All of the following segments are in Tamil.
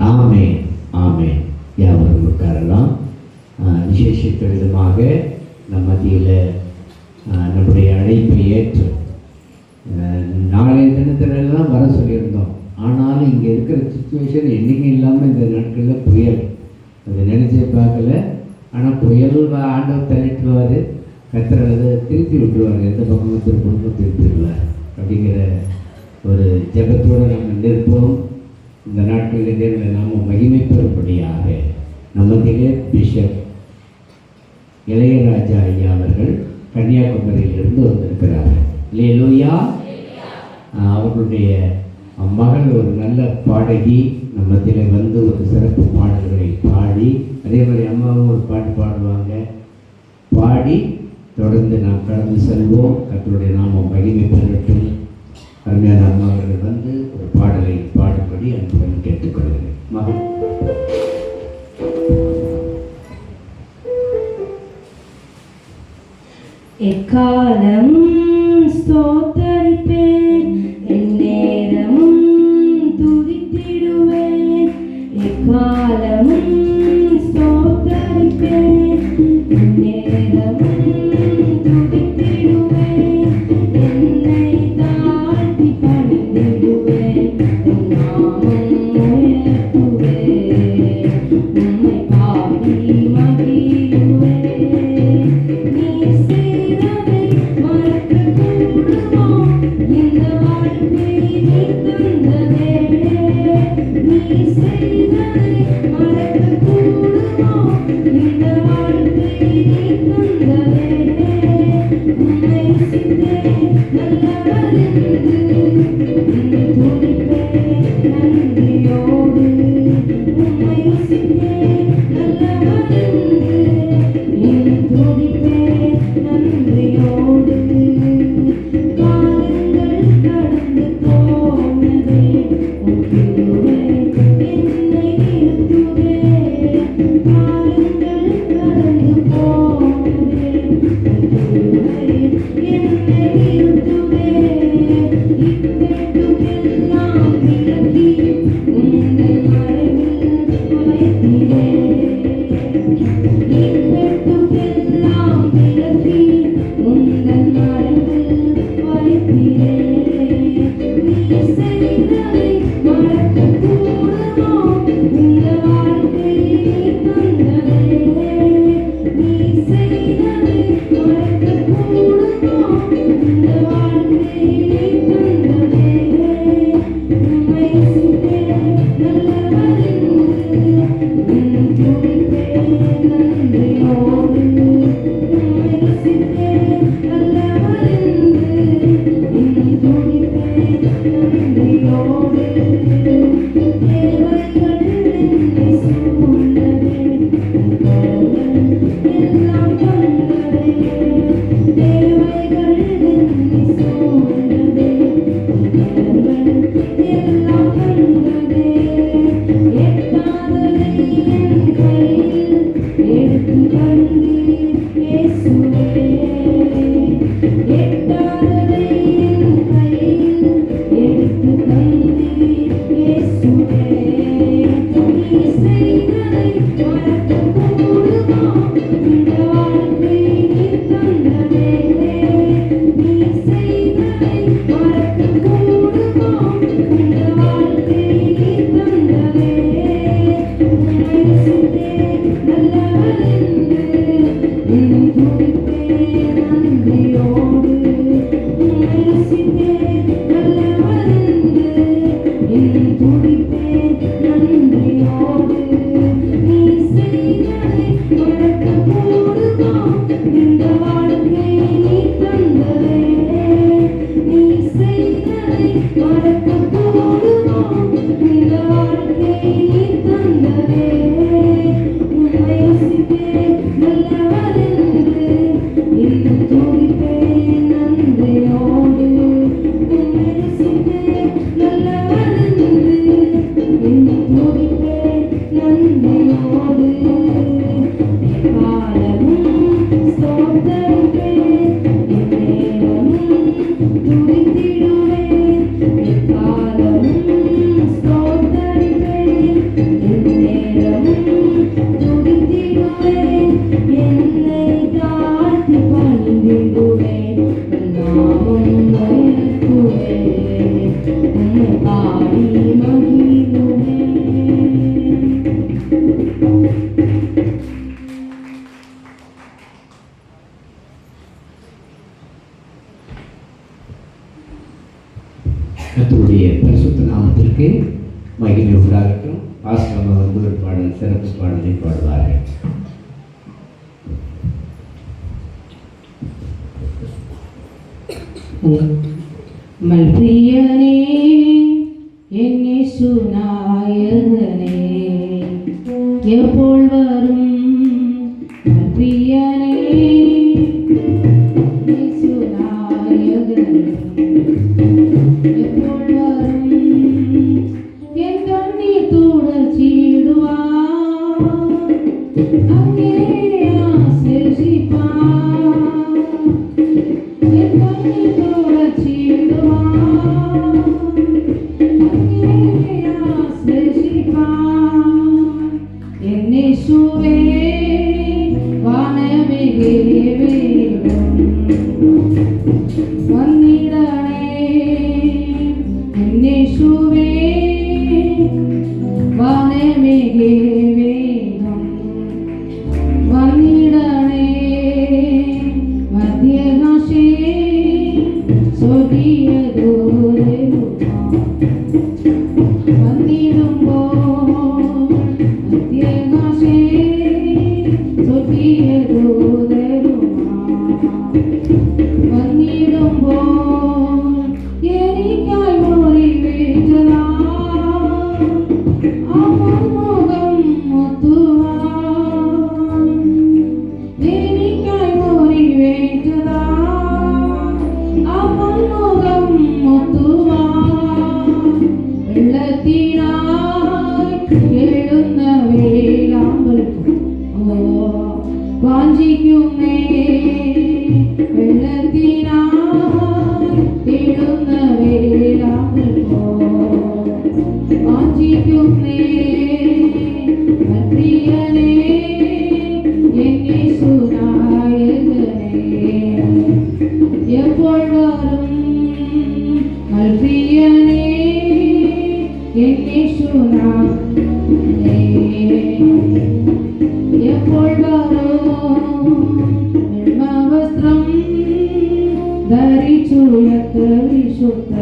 ஆமே ஆமே. யாவரும் உட்காரலாம். விசேஷித்த விதமாக நம் மத்தியில் நம்முடைய அழைப்பை ஏற்று நாளைய தினத்திலெல்லாம் வர சொல்லியிருந்தோம். ஆனாலும் இங்கே இருக்கிற சுச்சுவேஷன் என்றைக்கும் இல்லாமல் இந்த நாட்களில் புயல் அதை நினச்சே பார்க்கல. ஆனால் புயல் ஆண்டவர் தள்ளிட்டுவார், கத்துறது திருப்பி விட்டுருவார், எந்த பக்கமும் திருப்பணும் திருப்பிடுவார் அப்படிங்கிற ஒரு ஜெபத்தோடு நம்ம நிற்போம். இந்த நாட்களில் தேவனை நாம மகிமைப்பெறும்படியாக நம்மதிலே பிஷப் இளையராஜா ஐயா அவர்கள் கன்னியாகுமரியிலிருந்து வந்திருக்கிறார்கள். அல்லேலூயா. அவர்களுடைய மகள் ஒரு நல்ல பாடகி, நம்மத்திலே வந்து ஒரு சிறப்பு பாடல்களை பாடி, அதே மாதிரி அம்மாவும் ஒரு பாட்டு பாடுவாங்க. பாடி தொடர்ந்து நாம் கடந்து செல்வோம். கர்த்தருடைய நாமம் மகிமை பெறட்டும். அருமையான அம்மாவர்கள் வந்து ஒரு பாடலை பாடும்படி அன்புடன் கேட்டுக்கொள்கிறேன். மகள் எக்காலம் ஸ்தோத்தரிப்பேன், எந்நேரமும் துதித்திடுவேன். எக்காலம் ஸ்தோத்தரிப்பேன், எந்நேரமும் துதித்திடுவேன். என்னை தாழ்த்தி பணிந்திடுவேன், உம் நாமம் உயர்த்துவேன். உம்மை பாடி மகிழுவேன். நீ செய்ததை மறக்கக் கூடுமோ? இந்த வாழ்க்கை நீ தந்ததே. நீ செய்ததை மறக்கக் கூடுமோ? இந்த வாழ்க்கை நீ தந்ததே. உம்மை நேசித்தேன் நல்லவரென்று, உம்மை துதிப்பேன் நன்றியோடு. உம்மை நேசித்தேன் நல்லவரென்று, உம்மை துதிப்பேன் நன்றியோடு. காலங்கள் கடந்து போனதே, உம் கிருபை என்னை நிறுத்துதே. காலங்கள் கடந்து போனதே, உம் கிருபை என்னை நிறுத்துதே. இக்கட்டுக்கெல்லாம் விலக்கி உங்கள் மறைவில் வைத்தீரே. இக்கட்டுக்கெல்லாம் விலக்கி உங்கள் மறைவில் வைத்தீரே. நீ செய்ததை மறக்கக் கூடுமோ? இந்த வாழ்க்கை நீ தந்ததே. நீ செய்ததை மறக்கக் கூடுமோ? இந்த வாழ்க்கை நீ தந்ததே. உம்மை நேசித்தேன் நல்லவரென்று, உம்மை துதிப்பேன் நன்றியோடு. உம்மை நேசித்தேன் நல்லவரென்று, உம்மை துதிப்பேன் நன்றியோடு. தேவைகள் என்னை சூழ்ந்ததே, உம் கரங்கள் எல்லாம் தந்ததே. தேவைகள் என்னை சூழ்ந்ததே, உம் கரங்கள் எல்லாம் தந்ததே. எட்டாததை என் கையில் எடுத்து தந்தீர் இயேசுவே. எட்டாததை என் கையில் எடுத்து தந்தீர் இயேசுவே. நீ செய்ததை மறக்கக் கூடுமோ? இந்த வாழ்க்கை நீ தந்ததே. நீ செய்ததை மறக்கக் கூடுமோ? இந்த வாழ்க்கை நீ தந்ததே. உம்மை நேசித்தேன் நல்லவரென்று, உம்மை துதிப்பேன் நன்றியோடு. உம்மை நேசித்தேன் நல்லவரென்று, உம்மை துதிப்பேன் நன்றியோடு. நீ செய்ததை மறக்கக் கூடுமோ? இந்த வாழ்க்கை நீ தந்ததே. கர்த்தருடைய பரிசுத்த நாமத்திற்கு மகிமை உண்டாகட்டும். பாஸ்டர் வந்து ஒரு பாடல், சிறப்பு பாடலை பாடுவார்கள். மல்பிரியனே என் இயேசு நாயகனே எப்போல் வரும் மல்பிரியனே இயேசு நாயகனே எப்போல் வரும் என் கண்ணீர் துடைச்சிடுவார் அங்கே ஆசீர்வதிப்பார் என் கண்ணீர் துடைச்சிடுவார் அங்கே ஆசீர்வதிப்பார் என் இயேசுவே வானமிகு வேகம் வந்திடனே என் இயேசுவே வானமிகு வேகம் வந்திடனே மத்தியகாசே சொரிய தூரே வந்திடும்போ மத்தியகாசே சொரிய தூரே வந்திடும்போ എനിക്കായി ഓടി വീഴ്ചതാ അവൻ മുഖം മുത്തുവാൻ എനിക്കായി ഓടി വീഴ്ചതാ അവൻ മുഖം മുത്തുവാൻ വെള്ളത്തിനായി എഴുന്ന വേലാമ്പൽ വാഞ്ചിക്കുന്നേ വെള്ളത്തിനായി എഴുന്ന വേലാമ്പൽ വാഞ്ചിക്കുന്നേ പ്രിയനേ എൻ യേശു നായകനേ എപ്പോൾ വരും പ്രിയനേ എൻ യേശു നായകനേ എപ്പോൾ വരും വസ്ത്രം ധരിച്ചുയർത്ത വിശുദ്ധ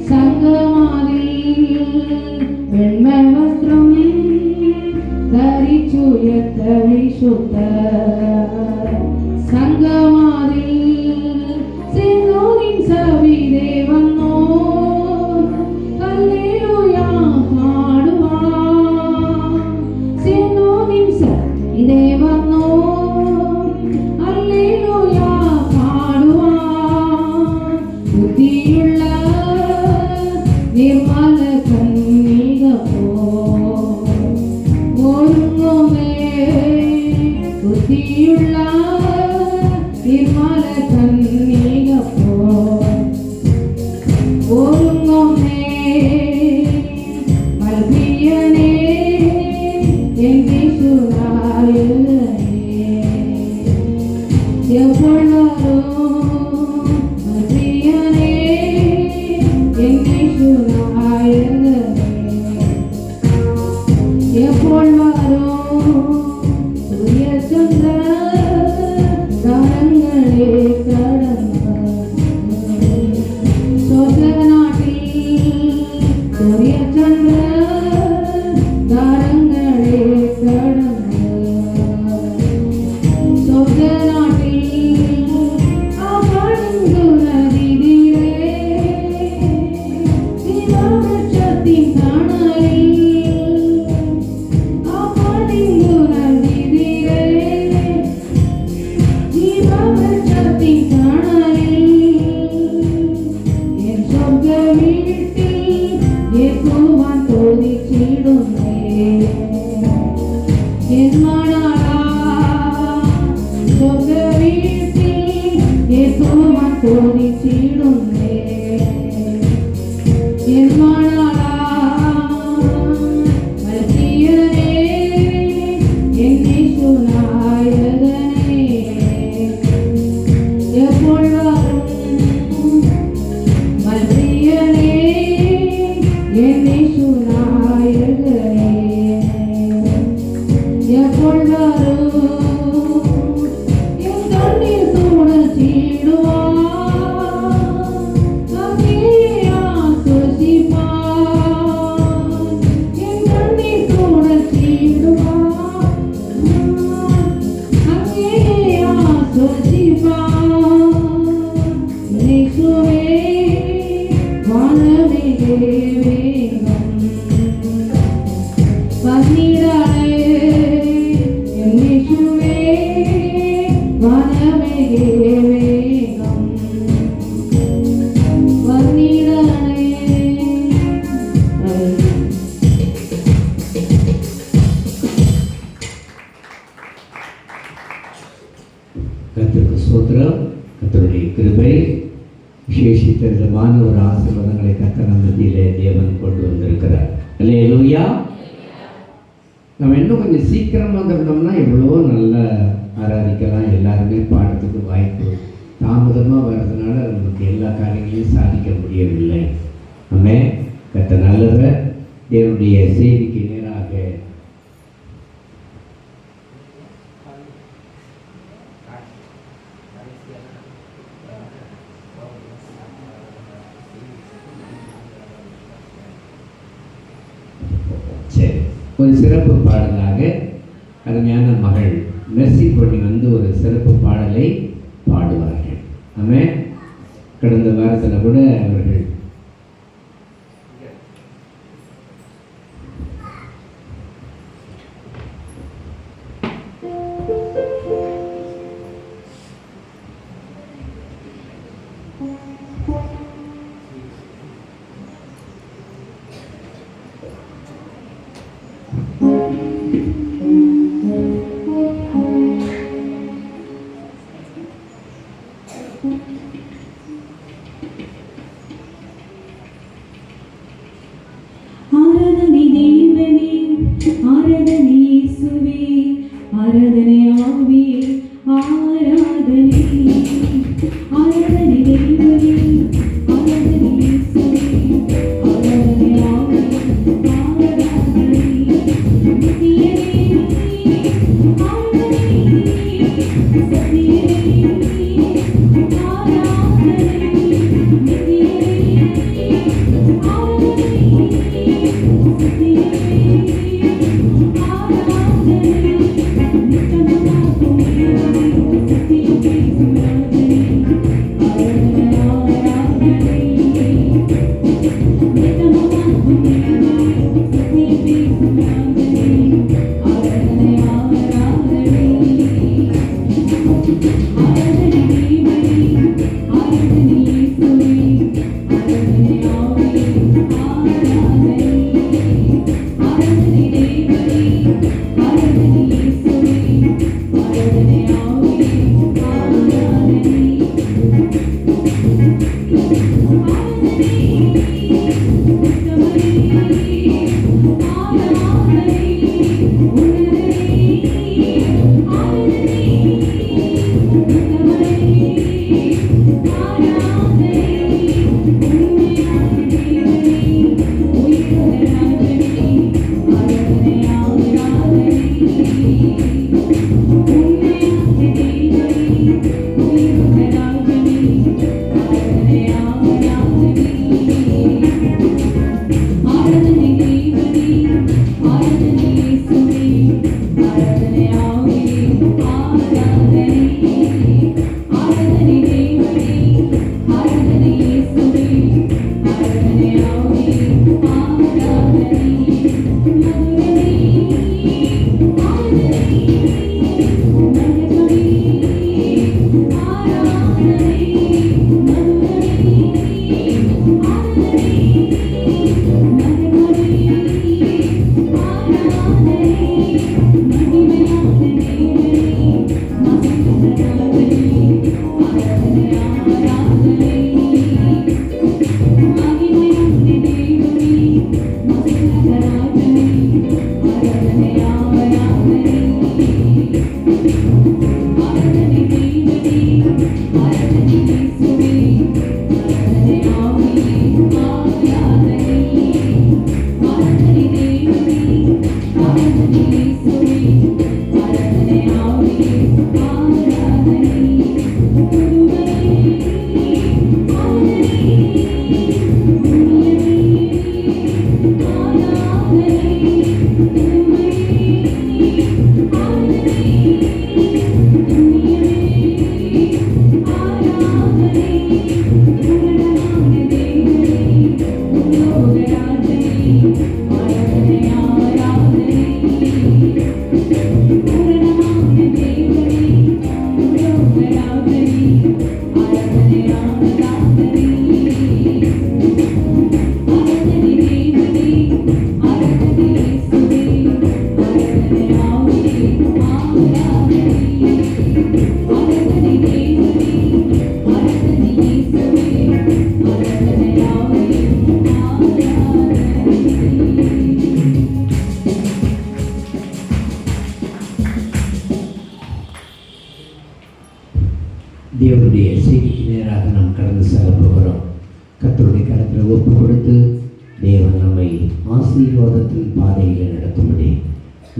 സംഗമാതിൽ വെണ്മവസ്ത്രം ധരിച്ചുയർത്ത വിശുദ്ധ സംഗമാതിൽ സിംഹോനിൻ സവിതേ വന്നോ ഹല്ലേലൂയ പാടുവാൻ സിംഹോനിൻ സവിതേ വന്നോ ഹല്ലേലൂയ പാടുവാൻ ബുദ്ധിയുള്ള നിർമ്മല കന്യക ഒരുങ്ങുമേ ബുദ്ധിയുള്ള നിർമ്മല കന്യക ഒരുങ്ങുമേ മൽപ്രിയനേ എൻ യേശു നായകനേ എപ്പോൾ വരും പ്രിയനേ എൻ യേശു നായകനേ എപ്പോൾ വരും സൂര്യചന്ദ്ര താരങ്ങളെ കടന്ന് സ്വർഗനാട്ടിൽ സൂര്യചന്ദ്ര താരങ്ങളെ കടന്ന് സ്വർഗനാട്ടിൽ അവളു നദിയിലെ ശിവവൃക്ഷത്തിൻ തണലിൽ അവളു നദിയിലെ ശിവവൃക്ഷത്തിൻ തണലിൽ എൻ സ്വർഗവീട്ടിൽ യേശുവാൻ തോന്നിച്ചിടുന്നേ എൻ മണാളാ സ്വർഗവീട്ടിൽ യേശുവാൻ തോന്നിച്ചിടുന്നേ എൻ മണാളാ മൽപ്രിയനേ എൻ യേശു നായകനേ എപ്പോൾ വരും മൽപ്രിയനേ എൻ യേശു നായകനേ എപ്പോൾ വരും എൻ കണ്ണീർ തുടച്ചിടുവാൻ അങ്ങേ மனமிகு வேகம் வந்திடனே. கர்த்தருக்கு ஸ்தோத்திரம். கர்த்தருடைய கிருபை விசேஷித்த விதமான ஒரு ஆசீர்வாதங்களை கர்த்தர் நம்ம மத்தியிலே தேவன் கொண்டு வந்திருக்கிறார். அல்லேலூயா. நம்ம இன்னும் கொஞ்சம் சீக்கிரமாக இருந்தோம்னா எவ்வளோ நல்லா ஆராதிக்கலாம், எல்லாருமே பாடுறதுக்கு வாய்ப்பு. தாமதமாக வர்றதுனால நமக்கு எல்லா காரியங்களையும் சாதிக்க முடியவில்லை. நம்ம கர்த்தர் நல்லவர். தேவனுடைய செய்திக்கு நேராக சரி, ஒரு சிறப்பு பாடலாக அருமையான மகள் மெர்சி பொண்ணி வந்து ஒரு சிறப்பு பாடலை பாடுவார்கள். ஆமென். கடந்த வாரத்தில் கூட அவர்கள் ஆராதனை தேவனே, ஆராதனை இயேசுவே, ஆராதனை ஆவியே, ஆராதனை. ஆராதனை தேவனே, ஆராதனை இயேசுவே, ஆராதனை ஆவியே, ஆராதனை. நித்தியரே, ஆராதனை. சத்தியரே, ஆராதனை. நித்தியரே, ஆராதனை. ஆராதனை தேவனுடைய செய்திக்கு நேராக நாம் கடந்து செல்ல போகிறோம். கர்த்தருடைய கரத்தில் ஒப்பு கொடுத்து தேவன் நம்மை ஆசீர்வாதத்தின் பாதையில் நடத்தும்படி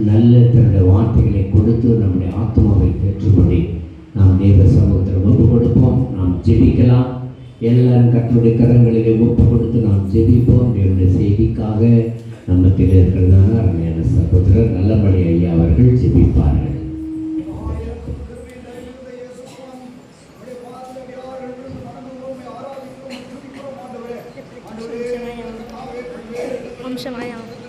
நல்ல தன்னுடைய வார்த்தைகளை கொடுத்து நம்முடைய ஆத்மாவை பெற்றும்படி நாம் தேவ சமூகத்தில் ஒப்பு கொடுப்போம். நாம் ஜெபிக்கலாம். எல்லாரும் கர்த்தருடைய கரங்களிலே ஒப்பு கொடுத்து நாம் ஜெபிப்போம். தேவனுடைய செய்திக்காக நம்மத்தில் இருக்கிறதான அருமையான சகோதரர் நல்லமணி ஐயா அவர்கள் ஜெபிப்பார்கள்.